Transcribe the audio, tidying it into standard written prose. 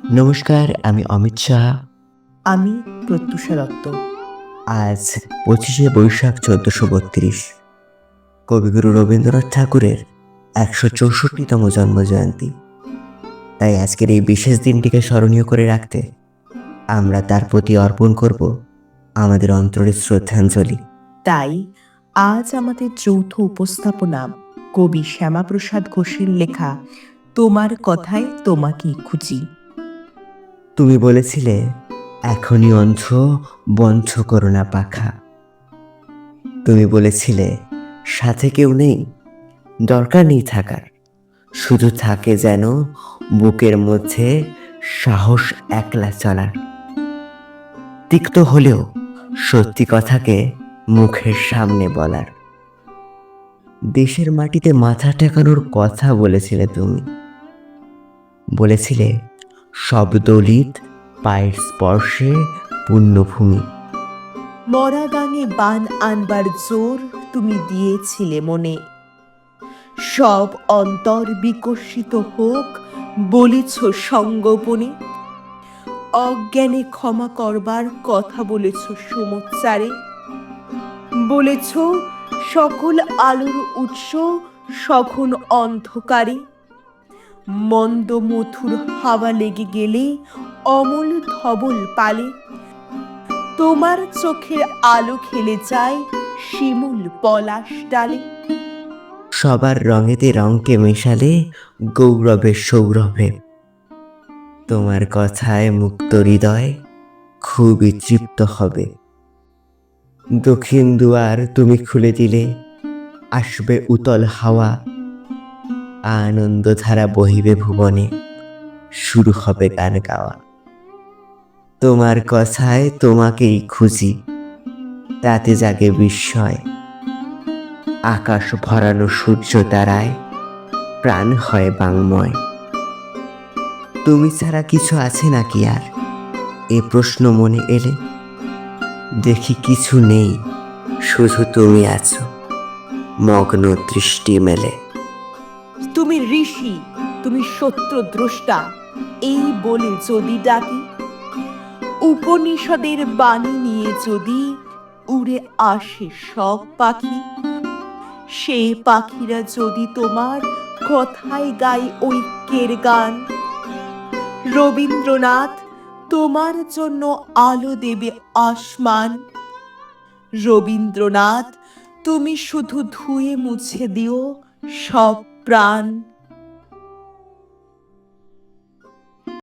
নমস্কার, আমি অমিত সাহা। আমি প্রত্যুষা দত্ত। আজ ২৫শে বৈশাখ ১৪৩২, কবিগুরু রবীন্দ্রনাথ ঠাকুরের ১৬৪তম জন্মজয়ন্তী। তাই আজকের এই বিশেষ দিনটিকে স্মরণীয় করে রাখতে আমরা তার প্রতি অর্পণ করব আমাদের অন্তরের শ্রদ্ধাঞ্জলি। তাই আজ আমাদের যৌথ উপস্থাপনা কবি শ্যামাপ্রসাদ ঘোষের লেখা তোমার কথায় তোমাকেই খুঁজি। তুমি বলেছিলে, এখনই অন্ধ, বন্ধ করো না পাখা। তুমি বলেছিলে, সাথে কেউ নেই, দরকার নেই থাকার, শুধু থাকে যেন বুকের মধ্যে সাহস একলা চলার। তিক্ত হলেও সত্যি কথাকে মুখের সামনে বলার। দেশের মাটিতে মাথা ঠেকানোর কথা বলেছিলে তুমি। বলেছিলে, সব দলিত পায়ের স্পর্শে পুণ্যভূমি। মরা গাঙে বান আনবার জোর তুমি দিয়েছিলে মনে। সব অন্তর বিকশিত হোক বলেছ সঙ্গোপনে। অজ্ঞানে ক্ষমা করবার কথা বলেছ সমুচ্চারে। বলেছ সকল আলোর উৎস সঘন অন্ধকারে। মন্দ মধুর হাওয়া লেগে গেলে অমল ধবল পালে। তোমার চোখের আলো খেলে যায় শিমুল পলাশ ডালে। সবার রঙেতে রঙকে মেশালে গৌরবের সৌরভে। তোমার কথায় মুক্ত হৃদয় খুবই তৃপ্ত হবে। দক্ষিণ দুয়ার তুমি খুলে দিলে, আসবে উতল হাওয়া। আনন্দধারা বহিবে ভুবনে, শুরু হবে গান গাওয়া। তোমার কথায় তোমাকেই খুঁজি, তাতে জাগে বিস্ময়। আকাশ ভরানো সূর্য তারায় প্রাণ হয় বাংময়। তুমি ছাড়া কিছু আছে নাকি আর, এ প্রশ্ন মনে এলে দেখি কিছু নেই, শুধু তুমি আছো মগ্ন দৃষ্টি মেলে। তুমি ঋষি, তুমি সত্য দ্রষ্টা, এই বলে যদি ডাকি। উপনিষদের বাণী নিয়ে যদি উড়ে আসে সব পাখি। সে পাখিরা যদি তোমার কথায় গায় ঐক্যের গান। রবীন্দ্রনাথ তোমার জন্য আলো দেবে আসমান। রবীন্দ্রনাথ তুমি শুধু ধুয়ে মুছে দিও সব প্রাণ।